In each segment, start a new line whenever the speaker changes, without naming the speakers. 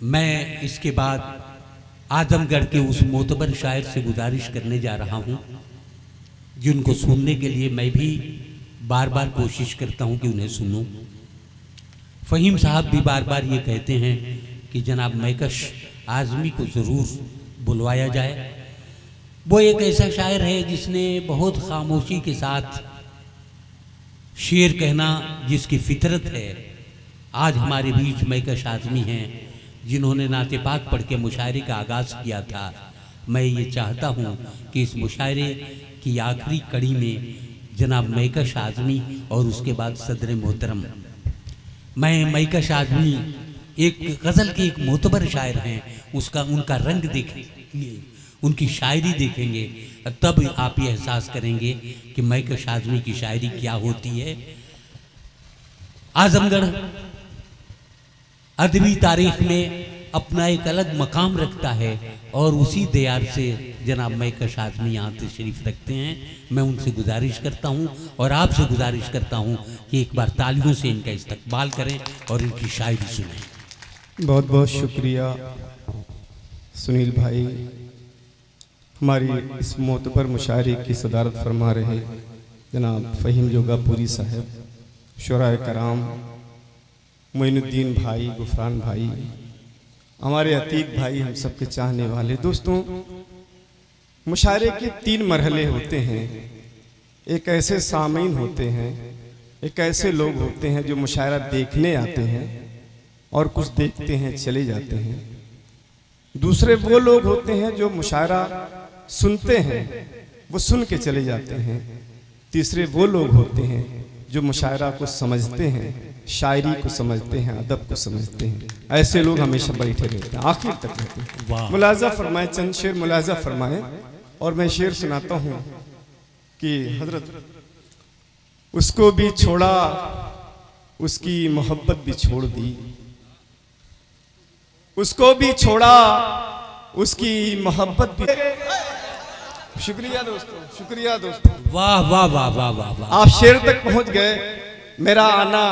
मैं इसके बाद आजमगढ़ के उस मोतबर शायर से गुजारिश करने जा रहा हूँ जिनको सुनने के लिए मैं भी बार बार कोशिश करता हूँ कि उन्हें सुनूं। फ़हीम साहब भी बार बार ये कहते हैं कि जनाब मैकश आज़मी को ज़रूर बुलवाया जाए। वो एक ऐसा शायर है जिसने बहुत खामोशी के साथ शेर कहना जिसकी फितरत है। आज हमारे बीच मैकश आज़मी हैं जिन्होंने नाते पाक पढ़ के मुशायरे का आगाज़ किया था। मैं ये चाहता हूँ कि इस मुशायरे की आखिरी कड़ी में जनाब मैकश आज़मी और उसके बाद सदर मोहतरम मैं मैकश आज़मी एक गज़ल के एक मोतबर शायर हैं, उनका रंग देखेंगे, उनकी शायरी देखेंगे, तब आप ये एहसास करेंगे कि मैकश आज़मी की शायरी क्या होती है। आज़मगढ़ अदबी तारीख में अपना एक अलग मकाम रखता है और उसी दयार से जनाब मैकश आज़मी यहाँ तशरीफ़ रखते हैं। मैं उनसे गुजारिश करता हूँ और आपसे गुजारिश करता हूँ कि एक बार तालियों से इनका इस्तकबाल करें और इनकी शायरी सुनें।
बहुत बहुत शुक्रिया सुनील भाई, हमारी इस मोतबर मुशायरे की सदारत फरमा रहे जनाब फ़हीम जोगापुरी साहब, शुराए कराम, मोइनुद्दीन भाई, गुफरान भाई, हमारे अतीक भाई, हम सबके चाहने वाले दोस्तों। मुशायरे के 3 मरहले होते हैं। एक ऐसे सामीन होते हैं, एक ऐसे लोग होते हैं जो मुशायरा देखने आते हैं और कुछ देखते हैं चले जाते हैं। दूसरे वो लोग होते हैं जो मुशायरा सुनते हैं, वो सुन के चले जाते हैं। तीसरे वो लोग होते हैं जो मुशायरा को समझते हैं, शायरी को समझते हैं, अदब को समझते हैं। ऐसे लोग हमेशा बैठे रहते हैं, आखिर तक रहते हैं। मुलाजा फरमाए, चंद शेर मुलाजा फरमाए और मैं शेर सुनाता हूँ कि हजरत उसको भी छोड़ा, उसकी मोहब्बत भी छोड़ दी, उसको भी छोड़ा, उसकी मोहब्बत भी। शुक्रिया दोस्तों, शुक्रिया दोस्तों।
वाह वाह वाह वाह वाह वाह।
आप शेर तक पहुंच गए, मेरा आना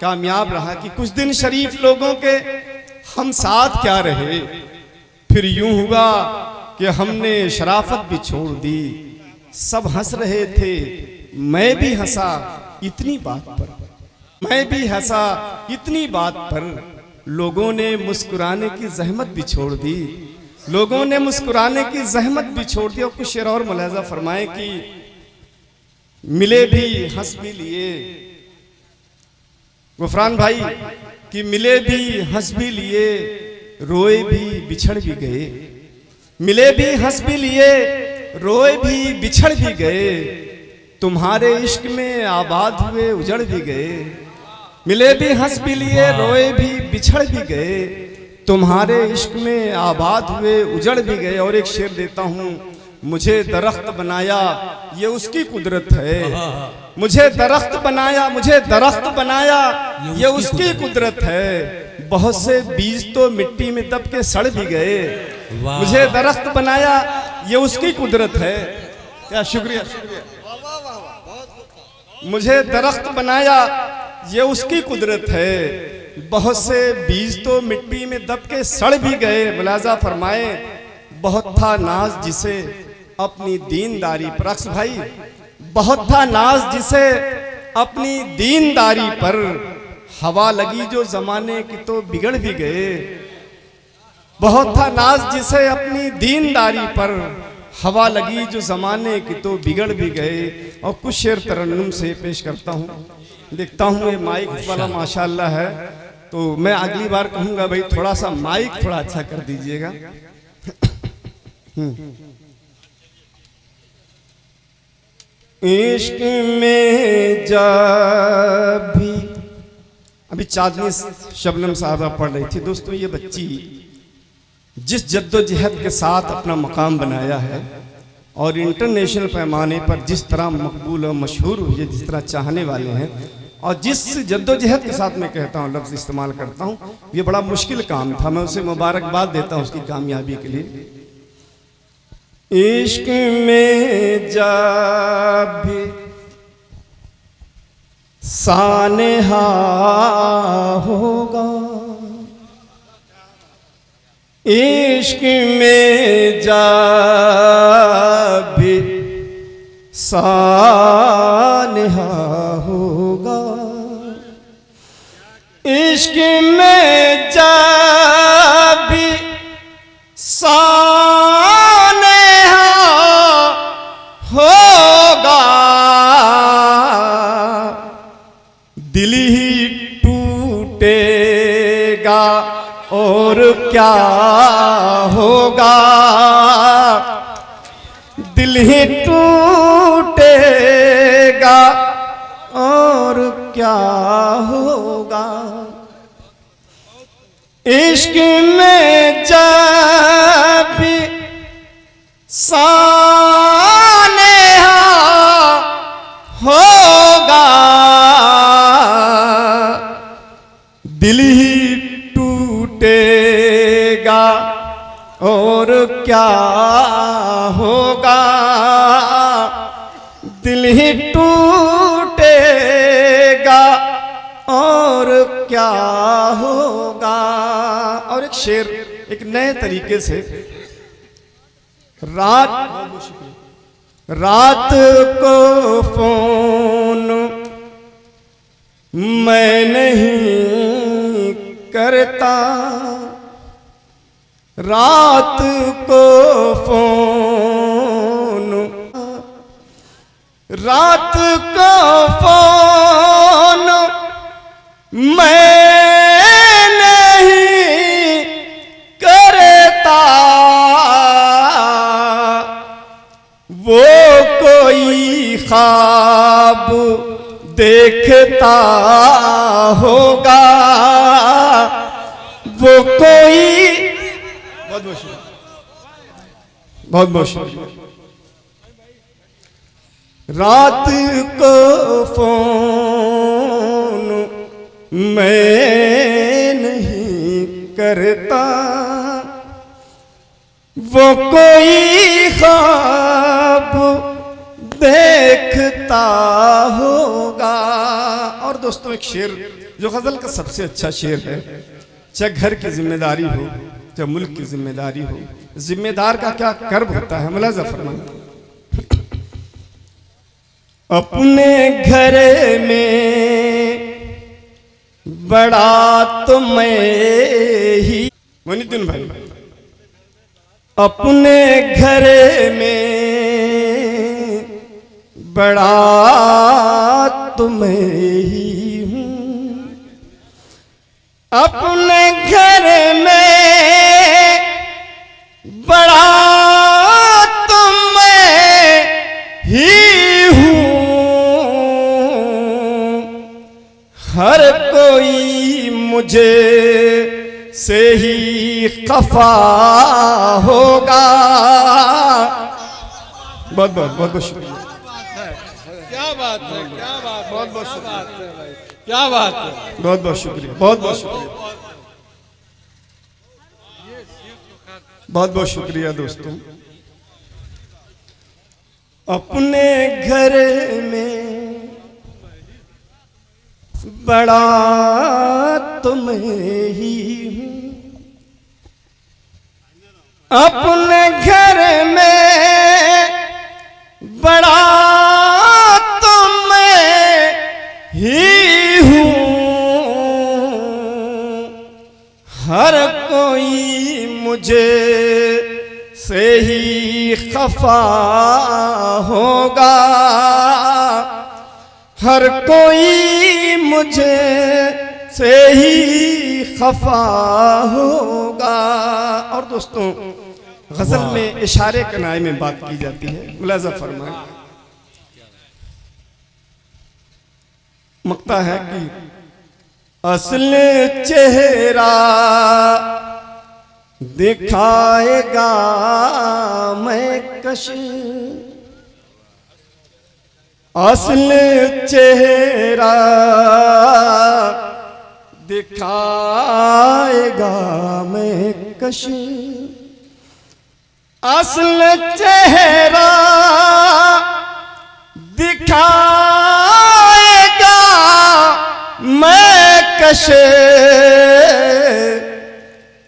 कामयाब रहा कि कुछ दिन शरीफ लोगों के हम साथ क्या रहे, फिर यूं हुआ कि हमने शराफत भी छोड़ दी। सब हंस रहे थे, मैं भी हंसा इतनी बात पर, मैं भी हंसा इतनी बात पर। लोगों ने मुस्कुराने की जहमत भी छोड़ दी, लोगों ने मुस्कुराने की जहमत भी छोड़ दी। और कुछ शेर और मुलाजा फरमाए कि मिले भी हंस भी लिए, गुफरान भाई, कि मिले भी हंस भी लिए, रोए भी बिछड़ भी गए। मिले भी हंस भी लिए, रोए भी बिछड़ भी गए। तुम्हारे इश्क में आबाद हुए उजड़ भी गए। मिले भी हंस भी लिए, रोए भी बिछड़ भी गए। तुम्हारे इश्क में आबाद हुए उजड़ भी गए। और एक शेर देता हूँ, मुझे दरख्त बनाया ये उसकी कुदरत है। मुझे दरख्त बनाया, मुझे दरख्त बनाया ये उसकी कुदरत है। बहुत से बीज तो मिट्टी में दब के सड़ भी गए। मुझे दरख्त बनाया ये उसकी कुदरत है। क्या शुक्रिया, शुक्रिया। मुझे दरख्त बनाया ये उसकी कुदरत है। बहुत से बीज तो मिट्टी में दब के सड़ भी गए। मुलाजा फरमाए, बहुत था नाज जिसे अपनी दीनदारी पर। अक्स भाई, बहुत था नाज जिसे अपनी दीनदारी पर। हवा लगी जो जमाने की तो बिगड़ भी गए। बहुत था नाज जिसे अपनी दीनदारी पर। हवा लगी जो जमाने की तो बिगड़ भी गए। और कुछ शेर तरन्नुम से पेश करता हूँ। देखता हूँ ये माइक वाला माशाल्लाह है, तो मैं अगली बार कहूँगा भाई थोड़ा सा माइक थोड़ा अच्छा कर दीजिएगा। इश्क में जब भी, अभी चांदनी शबनम साहबा पढ़ रही थी। दोस्तों, ये बच्ची जिस जद्दोजहद के साथ अपना मकाम बनाया है और इंटरनेशनल पैमाने पर जिस तरह मकबूल और मशहूर हुई है, जिस तरह चाहने वाले हैं, और जिस जद्दोजहद के साथ मैं कहता हूँ, लफ्ज़ इस्तेमाल करता हूँ, ये बड़ा मुश्किल काम था। मैं उसे मुबारकबाद देता हूँ उसकी कामयाबी के लिए। इश्क में जब भी सानेहा होगा, इश्क में जा भी सानहा होगा, इश्क में जा भी सानहा होगा, दिल ही टूटेगा और क्या होगा, दिल ही टूटेगा और क्या होगा। इश्क में जब भी सानेहा होगा, दिल ही टूटेगा और क्या होगा, दिल ही टूटेगा और क्या होगा। और एक शेर एक नए तरीके से, रात को फोन मैं नहीं करता, रात को फोन, रात को फोन मैं नहीं करता, वो कोई ख्वाब देखता होगा, वो कोई, बहुत बहुत शुक्रिया, बहुत बहुत शुक्रिया। रात को फोन मैं नहीं करता, वो कोई ख्वाब देखता होगा। और दोस्तों एक शेर जो गजल का सबसे अच्छा शेर है, चाहे घर की जिम्मेदारी हो चाहे मुल्क की जिम्मेदारी हो, जिम्मेदार का क्या कर्म होता है, मुलाजा फरमाएं। अपने घर में बड़ा तो मैं ही, मोइनुद्दीन भाई, अपने घर में बड़ा तो मैं ही हूँ, अपने घर में बड़ा तो मैं ही हूँ, हर कोई मुझे से ही खफा होगा। बहुत बहुत बहुत बहुत शुक्रिया,
क्या बात है, क्या बात है,
बहुत बहुत
क्या
शुक्रिया,
बात है भाई, क्या बात है।
बहुत बहुत शुक्रिया, बहुत बहुत शुक्रिया, बहुत बहुत शुक्रिया दोस्तों। अपने घर में बड़ा तो मैं ही हूँ, अपने घर में बड़ा तो मैं ही हूँ, हर कोई मुझे से ही खफा होगा, हर कोई मुझे से ही खफा होगा। और दोस्तों गजल में इशारे कनाए में बात की जाती है, मुलाजा फरमाएं। मकता है कि असल चेहरा दिखाएगा मैं कश, असल चेहरा दिखाएगा मैं कश, असल चेहरा दिखाएगा मैं कश,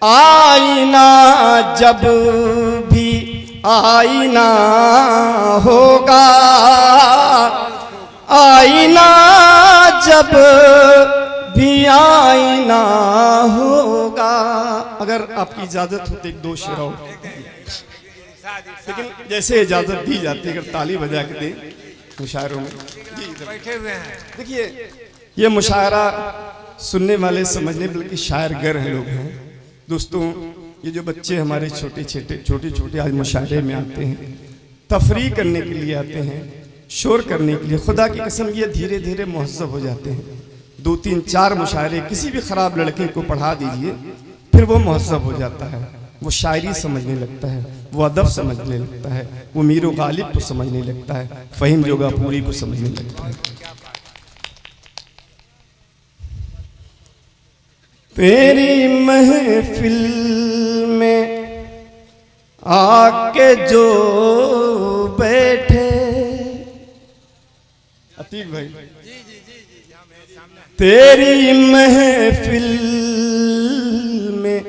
आईना जब भी आईना होगा, आईना जब भी आईना होगा। अगर आपकी इजाजत हो तो एक दो शेर और, लेकिन जैसे इजाजत दी जाती है अगर ताली बजा के दें मुशायरों में। जी बैठे हुए हैं, देखिए ये मुशायरा सुनने वाले समझने बल्कि शायर गर हैं लोग हैं। दोस्तों ये जो बच्चे हमारे छोटे छोटे आज मुशायरे में आते हैं, तफरी करने के लिए आते हैं, शोर करने के लिए, खुदा की कसम ये धीरे धीरे मुहज़्ज़ब हो जाते हैं। 2 3 4 मुशायरे किसी भी ख़राब लड़के को पढ़ा दीजिए, फिर वो मुहज़्ज़ब हो जाता है, वो शायरी समझने लगता है, वो अदब समझने लगता है, वो मीर गालिब को समझने लगता है, फ़हीम जोगापुरी को समझने लगता है। तेरी महफिल में आके जो बैठे, अतीक भाई, तेरी महफिल में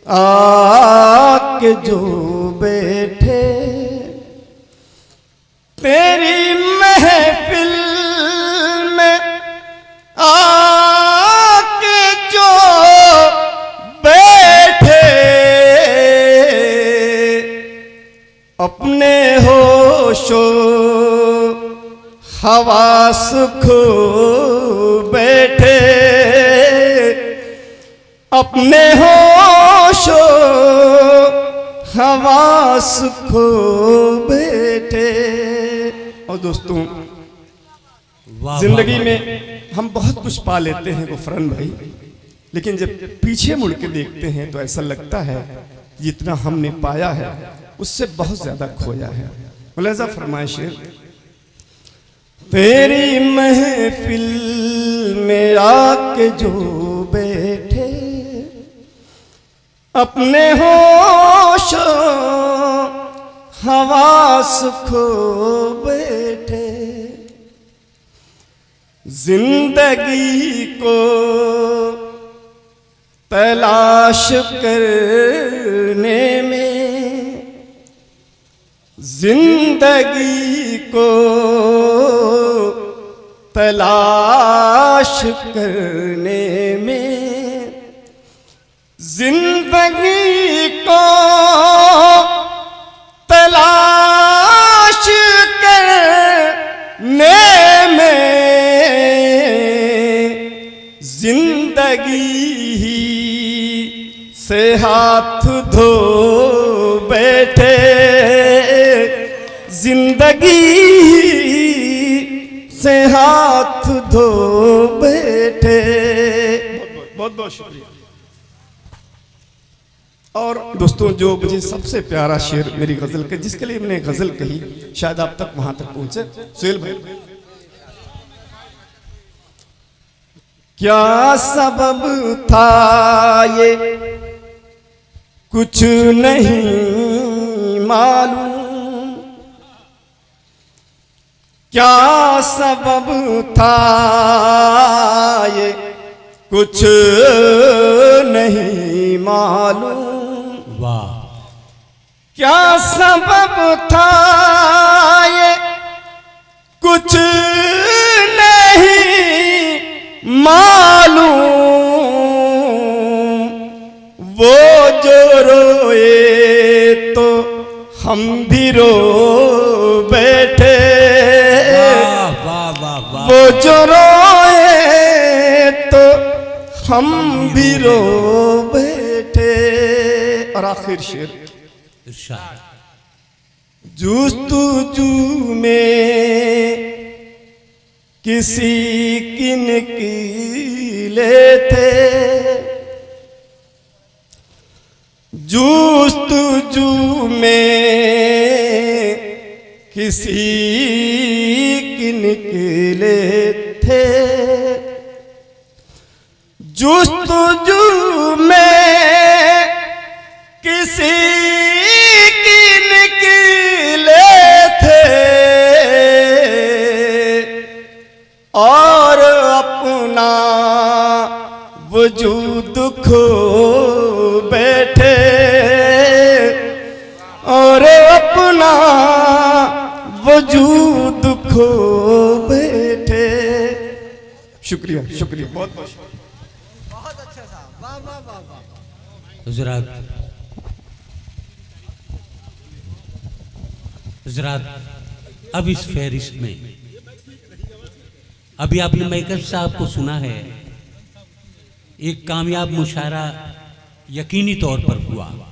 आके जो बैठे, तेरी महफिल में आके जो बैठे, अपने होशो हवास खो बैठे, अपने होशो हवास खो बैठे। और दोस्तों जिंदगी में हम बहुत कुछ पा लेते हैं गुफरन भाई, लेकिन जब पीछे मुड़ के देखते हैं तो ऐसा लगता है जितना हमने पाया है उससे बहुत ज्यादा खोया है। मुलाजा फरमाए शेर, तेरी महफिल में आके जो बैठे, अपने होश हवास खो बैठे, जिंदगी को तलाश करने में, जिंदगी को तलाश करने में, जिंदगी को तलाश करने में, जिंदगी से हाथ धो बैठे, जिंदगी से हाथ धो बैठे। बहुत बहुत शुक्रिया। और दोस्तों जो मुझे सबसे प्यारा शेर मेरी गजल के, जिसके लिए मैंने गजल कही, शायद आप तक वहां तक पहुंचे, सुहेल भाई। क्या सबब था ये कुछ नहीं मालूम, क्या सबब था ये कुछ नहीं मालूम,
वाह,
क्या सबब था ये कुछ नहीं मालूम, वो जो रोए तो हम भी रो बैठे,
वाह वाह वाह,
वो जो रोए तो हम भी रो बैठे। और आखिर शेर,
इरशाद,
जुस्तुजू में किसी की निकीले थे, जुस्तुजू में किसी की निकले थे, जुस्तुजू में किसी की निकले थे, और अपना वजूद खो बैठे, शुक्रिया शुक्रिया, बहुत बहुत
बहुत अच्छा साहब, वाह वाह वाह वाह।
हजरात अब इस फहरिस्त में अभी आपने मैकब साहब को सुना है, एक कामयाब मुशायरा यकीनी तौर पर हुआ।